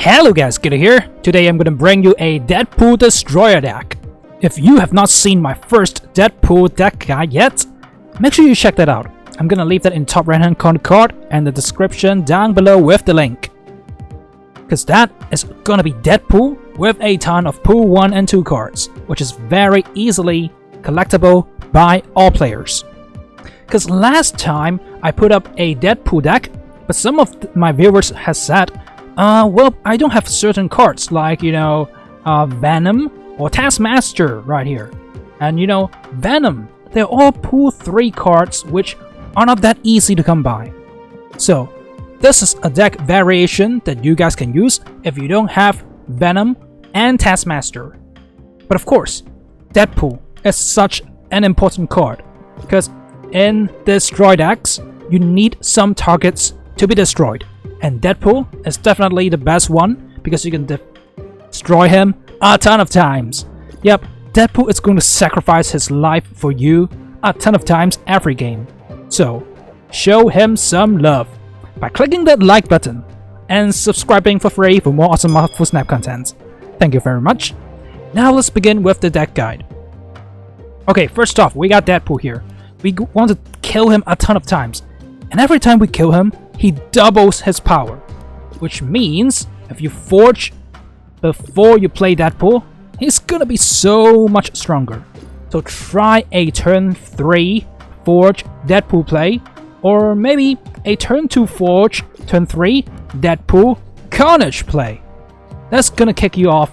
Hello guys, Kiddo here. Today I'm gonna bring you a Deadpool Destroyer deck. If you have not seen my first Deadpool deck guide yet, make sure you check that out. I'm gonna leave that in top right hand corner card and the description down below with the link. Cause that is gonna be Deadpool with a ton of pool 1 and 2 cards, which is very easily collectible by all players. Cause last time I put up a Deadpool deck, but some of my viewers has said, well, I don't have certain cards like, Venom or Taskmaster right here. And Venom, they're all pool 3 cards which are not that easy to come by. So, this is a deck variation that you guys can use if you don't have Venom and Taskmaster. But of course, Deadpool is such an important card because in Destroy decks, you need some targets to be destroyed. And Deadpool is definitely the best one because you can destroy him a ton of times. Yep, Deadpool is going to sacrifice his life for you a ton of times every game. So, show him some love by clicking that like button and subscribing for free for more awesome Marvel Snap content. Thank you very much. Now let's begin with the deck guide. Okay, first off, we got Deadpool here. We want to kill him a ton of times. And every time we kill him, he doubles his power. Which means, if you forge before you play Deadpool, he's gonna be so much stronger. So try a turn 3 forge Deadpool play, or maybe a turn 2 forge, turn 3 Deadpool Carnage play. That's gonna kick you off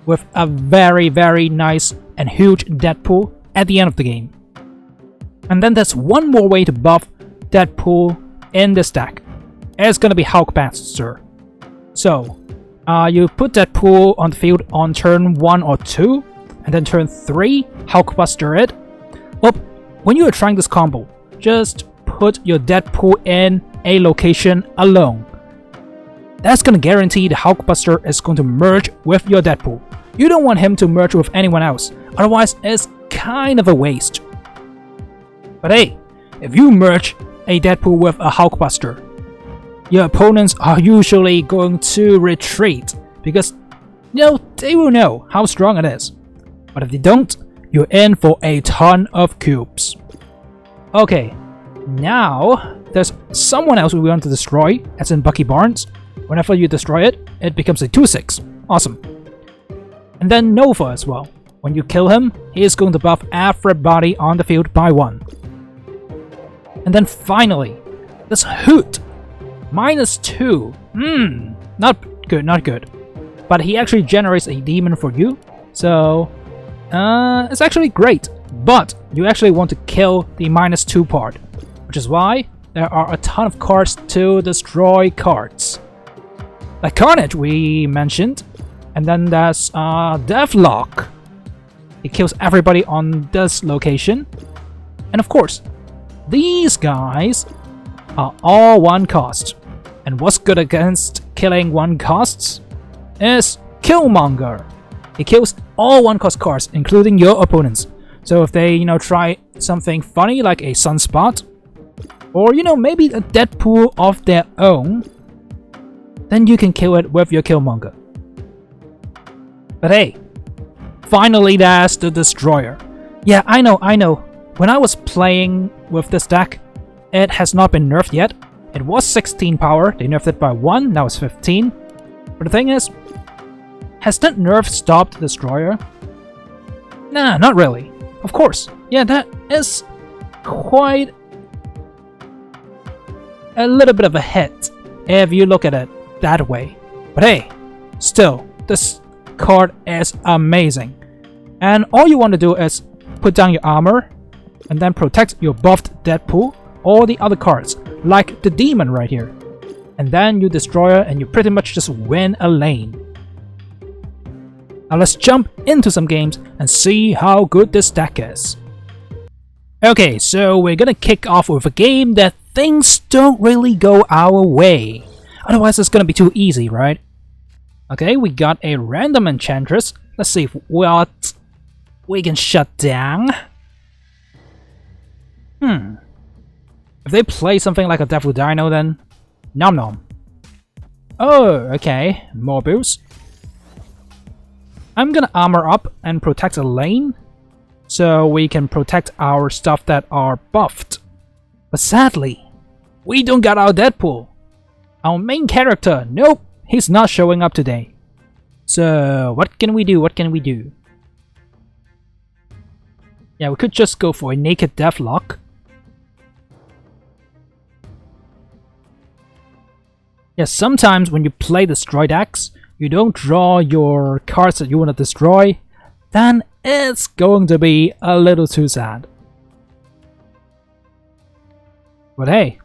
with a very, very nice and huge Deadpool at the end of the game. And then there's one more way to buff Deadpool in this deck. It's gonna be Hulkbuster. So, you put Deadpool on the field on turn 1 or 2, and then turn 3, Hulkbuster it. Well, when you are trying this combo, just put your Deadpool in a location alone. That's gonna guarantee the Hulkbuster is going to merge with your Deadpool. You don't want him to merge with anyone else, otherwise it's kind of a waste. But hey, if you merge a Deadpool with a Hulkbuster, your opponents are usually going to retreat because they will know how strong it is. But if they don't, you're in for a ton of cubes. Okay, now there's someone else we want to destroy, as in Bucky Barnes. Whenever you destroy it, it becomes a 2/6. Awesome. And then Nova as well. When you kill him, he is going to buff everybody on the field by 1. And then finally, this Hoot, -2. Not good, not good. But he actually generates a demon for you, so it's actually great. But you actually want to kill the -2 part, which is why there are a ton of cards to destroy cards. Like Carnage we mentioned, and then there's Deathlock. It kills everybody on this location. And of course, these guys are all 1 cost. And what's good against killing 1 costs is Killmonger. It kills all 1 cost cards, including your opponents. So if they, try something funny like a Sunspot, or maybe a Deadpool of their own, then you can kill it with your Killmonger. But hey, finally there's the Destroyer. Yeah, I know. When I was playing with this deck, it has not been nerfed yet. It was 16 power, they nerfed it by 1, now it's 15. But the thing is, has that nerf stopped Destroyer? Nah, not really. Of course, yeah, that is quite a little bit of a hit if you look at it that way. But hey, still, this card is amazing. And all you want to do is put down your armor, and then protect your buffed Deadpool or the other cards, like the demon right here. And then you destroy her and you pretty much just win a lane. Now let's jump into some games and see how good this deck is. Okay, so we're gonna kick off with a game that things don't really go our way. Otherwise it's gonna be too easy, right? Okay, we got a random enchantress. Let's see what we can shut down. If they play something like a Deadpool Dino, then nom nom. Oh, okay. More boost. I'm gonna armor up and protect a lane, so we can protect our stuff that are buffed. But sadly, we don't got our Deadpool. Our main character, nope, he's not showing up today. So, what can we do? What can we do? Yeah, we could just go for a naked Deathlock. Yeah, sometimes when you play Destroy decks, you don't draw your cards that you want to destroy, then it's going to be a little too sad. But hey,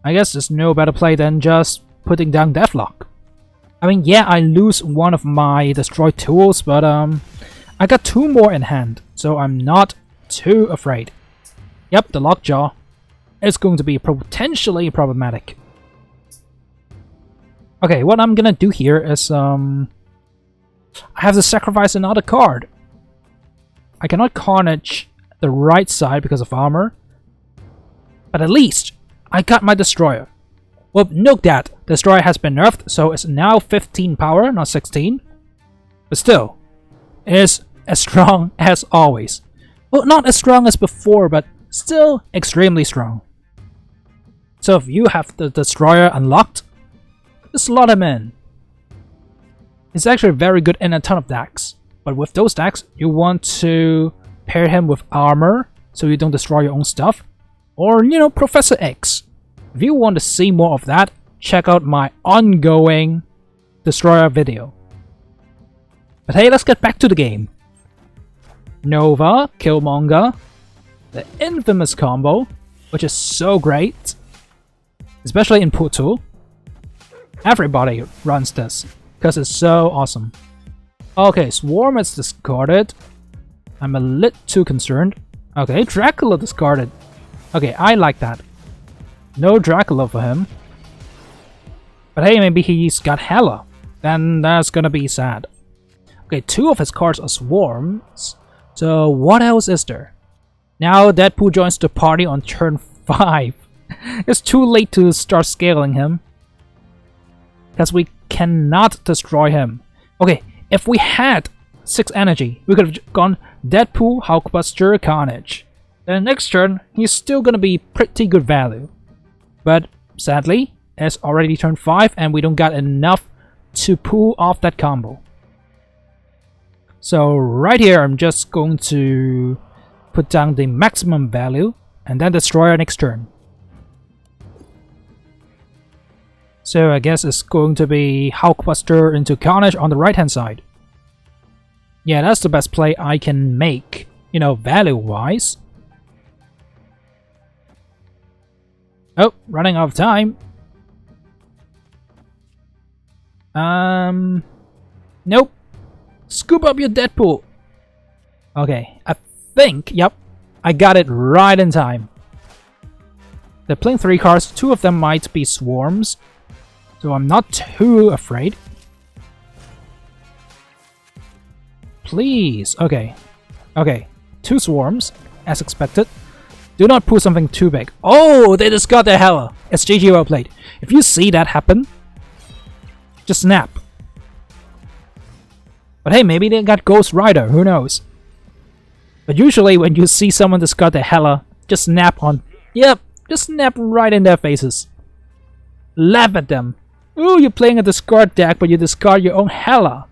I guess there's no better play than just putting down Deathlock. I mean, yeah, I lose one of my destroy tools, but I got 2 more in hand, so I'm not too afraid. Yep, the Lockjaw is going to be potentially problematic. Okay, what I'm gonna do here is I have to sacrifice another card. I cannot Carnage the right side because of armor, but at least I got my Destroyer. Well, note that Destroyer has been nerfed, so it's now 15 power, not 16. But still, it is as strong as always. Well, not as strong as before, but still extremely strong. So if you have the Destroyer unlocked, just slot him in. It's actually very good in a ton of decks, but with those decks, you want to pair him with armor so you don't destroy your own stuff, or, you know, Professor X. If you want to see more of that, check out my ongoing Destroyer video. But hey, let's get back to the game. Nova, Killmonger, the infamous combo, which is so great, especially in Putu. Everybody runs this, because it's so awesome. Okay, Swarm is discarded. I'm a little too concerned. Okay, Dracula discarded. Okay, I like that. No Dracula for him. But hey, maybe he's got Hela. Then that's gonna be sad. Okay, 2 of his cards are Swarms. So what else is there? Now Deadpool joins the party on turn 5. It's too late to start scaling him, because we cannot destroy him. Okay, if we had 6 energy, we could have gone Deadpool, Hulkbuster, Carnage. Then next turn, he's still gonna be pretty good value. But sadly, it's already turn 5 and we don't got enough to pull off that combo. So right here, I'm just going to put down the maximum value and then Destroyer next turn. So I guess it's going to be Hulkbuster into Carnage on the right hand side. Yeah, that's the best play I can make, you know, value wise. Oh, running out of time. Nope. Scoop up your Deadpool. Okay, I think, yep, I got it right in time. They're playing 3 cards, 2 of them might be Swarms, so I'm not too afraid. Please, okay. Okay, 2 Swarms, as expected. Do not pull something too big. Oh, they just got their Hela. It's GG well played. If you see that happen, just snap. But hey, maybe they got Ghost Rider, who knows? But usually when you see someone discard their Hela, just snap on... Yep, just snap right in their faces. Laugh at them. Ooh, you're playing a discard deck, but you discard your own Hela.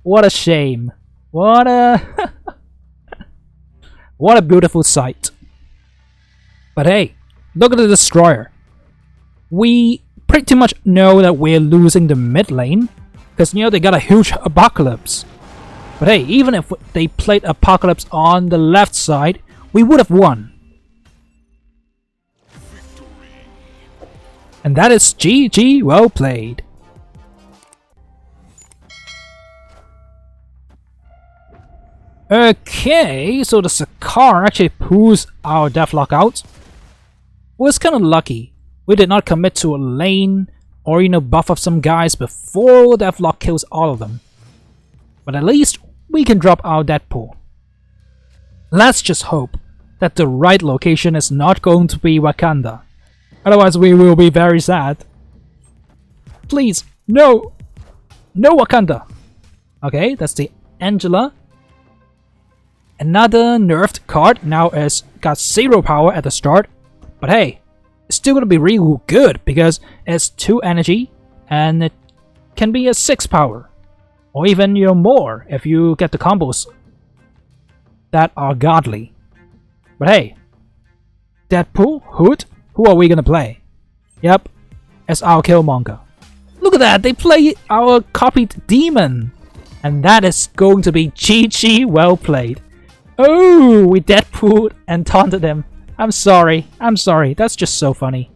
What a shame. What a... What a beautiful sight. But hey, look at the Destroyer. We pretty much know that we're losing the mid lane, because, you know, they got a huge Apocalypse. But hey, even if they played Apocalypse on the left side, we would have won. And that is GG well played. Okay, so the Sakar actually pulls our Deathlock out. Well, it's kind of lucky. We did not commit to a lane or, you know, buff up some guys before Deathlock kills all of them. But at least we can drop our Deadpool. Let's just hope that the right location is not going to be Wakanda. Otherwise we will be very sad. Please, no! No Wakanda! Okay, that's the Angela. Another nerfed card now is got 0 power at the start. But hey, it's still gonna be really good because it's 2 energy and it can be a 6 power. Or even more if you get the combos that are godly. But hey, Deadpool, Hood, who are we gonna play? Yep, it's our Killmonger. Look at that, they play our copied demon. And that is going to be GG, well played. Oh, we Deadpooled and taunted him. I'm sorry, that's just so funny.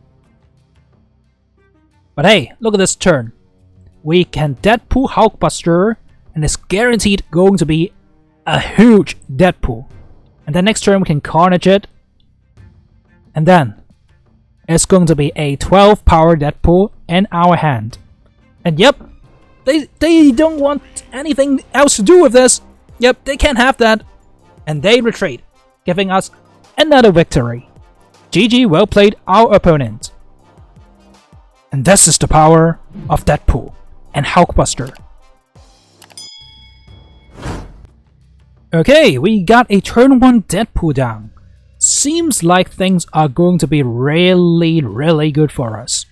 But hey, look at this turn. We can Deadpool Hulkbuster, and it's guaranteed going to be a huge Deadpool. And then next turn we can Carnage it. And then it's going to be a 12 power Deadpool in our hand. And yep, they don't want anything else to do with this. Yep, they can't have that. And they retreat, giving us another victory. GG, well played, our opponent. And this is the power of Deadpool and Hulkbuster. Okay, we got a turn 1 Deadpool down. Seems like things are going to be really good for us.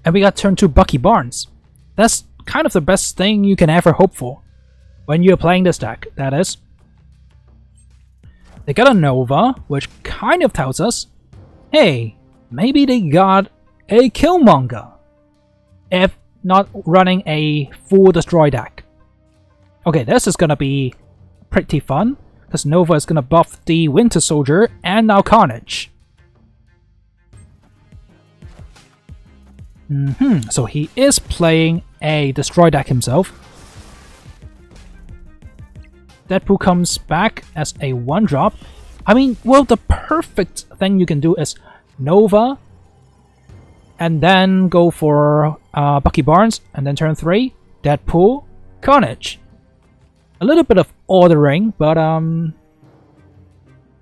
And we got turn 2 Bucky Barnes. That's kind of the best thing you can ever hope for. When you're playing this deck, that is. They got a Nova, which kind of tells us, hey, maybe they got a Killmonger. If not running a full Destroy deck. Okay, this is gonna be pretty fun, because Nova is gonna buff the Winter Soldier and now Carnage. So he is playing a Destroy deck himself. Deadpool comes back as a 1-drop. I mean, well, the perfect thing you can do is Nova, and then go for Bucky Barnes, and then turn 3, Deadpool, Carnage. A little bit of ordering, but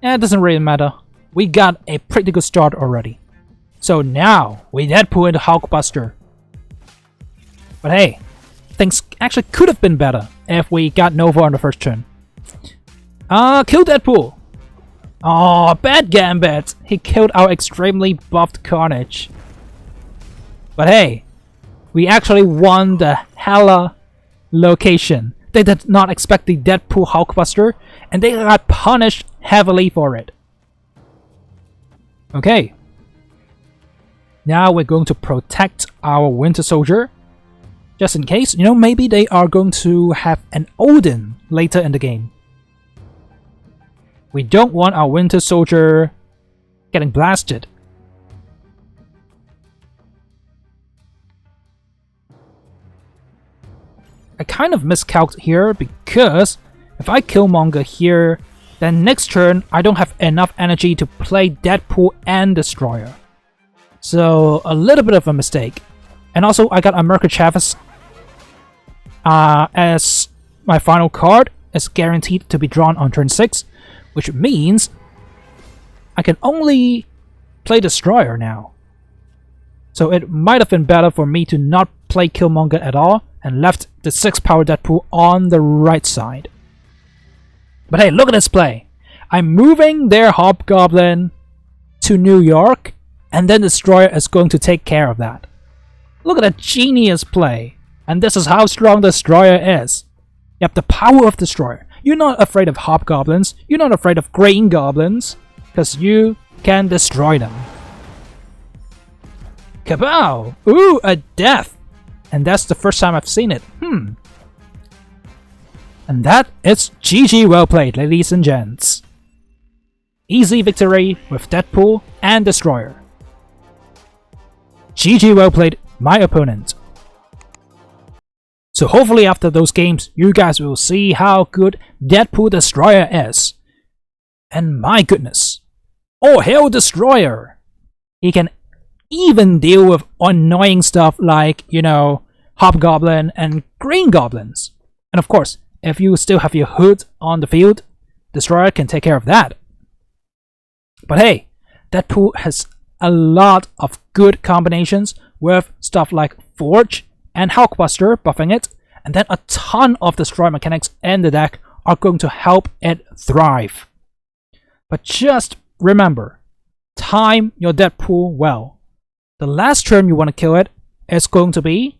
it doesn't really matter. We got a pretty good start already. So now, we Deadpool into Hulkbuster. But hey, things actually could have been better if we got Nova on the first turn. Kill Deadpool! Oh, bad Gambit! He killed our extremely buffed Carnage. But hey, we actually won the Hela location. They did not expect the Deadpool Hulkbuster, and they got punished heavily for it. Okay. Now we're going to protect our Winter Soldier. Just in case, maybe they are going to have an Odin later in the game. We don't want our Winter Soldier getting blasted. I kind of miscalculated here because if I Killmonger here, then next turn I don't have enough energy to play Deadpool and Destroyer. So a little bit of a mistake. And also I got America Chavez as my final card. Is guaranteed to be drawn on turn 6, which means I can only play Destroyer now. So it might have been better for me to not play Killmonger at all and left the 6-power Deadpool on the right side. But hey, look at this play. I'm moving their Hobgoblin to New York, and then Destroyer is going to take care of that. Look at that genius play. And this is how strong Destroyer is. Yep, the power of Destroyer. You're not afraid of Hobgoblins. You're not afraid of Green Goblins. Because you can destroy them. Kabow! Ooh, a death! And that's the first time I've seen it. And that is GG well played, ladies and gents. Easy victory with Deadpool and Destroyer. GG well played, my opponent. So hopefully after those games, you guys will see how good Deadpool Destroyer is. And my goodness. Oh, hell Destroyer! He can even deal with annoying stuff like, Hobgoblin and Green Goblins. And of course, if you still have your Hood on the field, Destroyer can take care of that. But hey, Deadpool has a lot of good combinations with stuff like Forge and Hulkbuster buffing it, and then a ton of Destroy mechanics in the deck are going to help it thrive. But just remember, time your Deadpool well. The last turn you want to kill it is going to be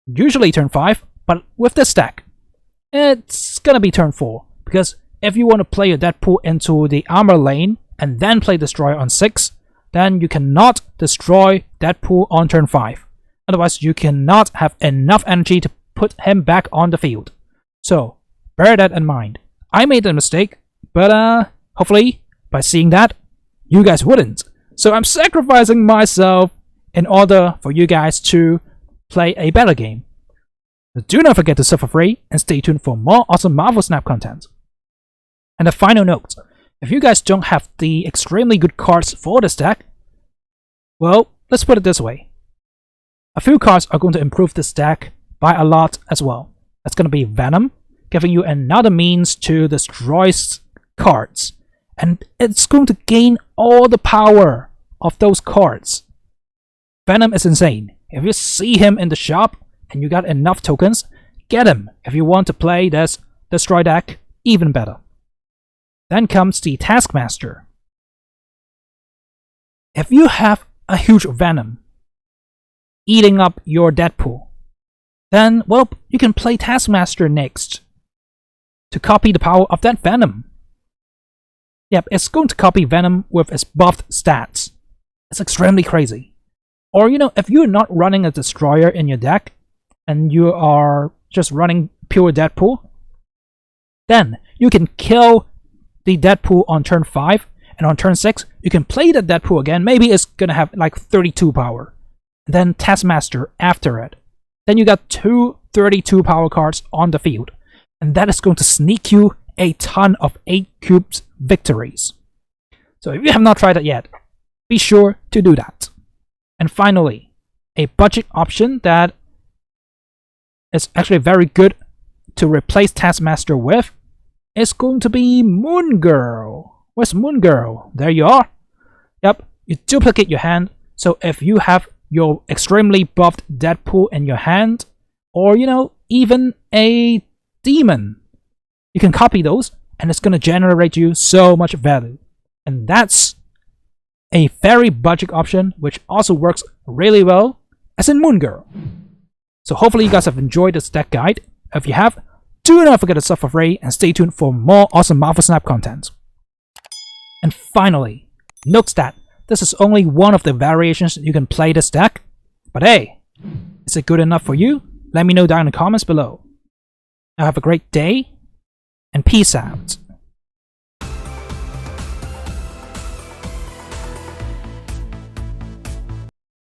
usually turn 5, but with this deck, it's gonna be turn 4. Because if you want to play your Deadpool into the armor lane and then play Destroyer on 6, then you cannot destroy Deadpool on turn 5. Otherwise, you cannot have enough energy to put him back on the field. So, bear that in mind. I made a mistake, but hopefully, by seeing that, you guys wouldn't. So I'm sacrificing myself in order for you guys to play a better game. But do not forget to suffer free and stay tuned for more awesome Marvel Snap content. And a final note, if you guys don't have the extremely good cards for this deck, well, let's put it this way. A few cards are going to improve this deck by a lot as well. That's going to be Venom, giving you another means to destroy cards. And it's going to gain all the power of those cards. Venom is insane. If you see him in the shop and you got enough tokens, get him if you want to play this Destroy deck even better. Then comes the Taskmaster. If you have a huge Venom eating up your Deadpool, then, well, you can play Taskmaster next to copy the power of that Venom. Yep, it's going to copy Venom with its buffed stats. It's extremely crazy. Or, you know, if you're not running a Destroyer in your deck, and you are just running pure Deadpool, then you can kill the Deadpool on turn 5, and on turn 6, you can play the Deadpool again. Maybe it's gonna have like 32 power. And then Taskmaster after it. Then you got two 32 power cards on the field. And that is going to sneak you a ton of 8 cubes victories. So if you have not tried it yet, be sure to do that. And finally, a budget option that is actually very good to replace Taskmaster with is going to be Moon Girl. Where's Moon Girl? There you are. Yep, you duplicate your hand. So if you have your extremely buffed Deadpool in your hand, or, you know, even a demon, you can copy those and it's going to generate you so much value. And that's a very budget option which also works really well as in Moon Girl. So hopefully you guys have enjoyed this deck guide. If you have, do not forget to sub for free and stay tuned for more awesome Marvel Snap content. And finally, note that this is only one of the variations you can play this deck. But hey, is it good enough for you? Let me know down in the comments below. Now have a great day, and peace out.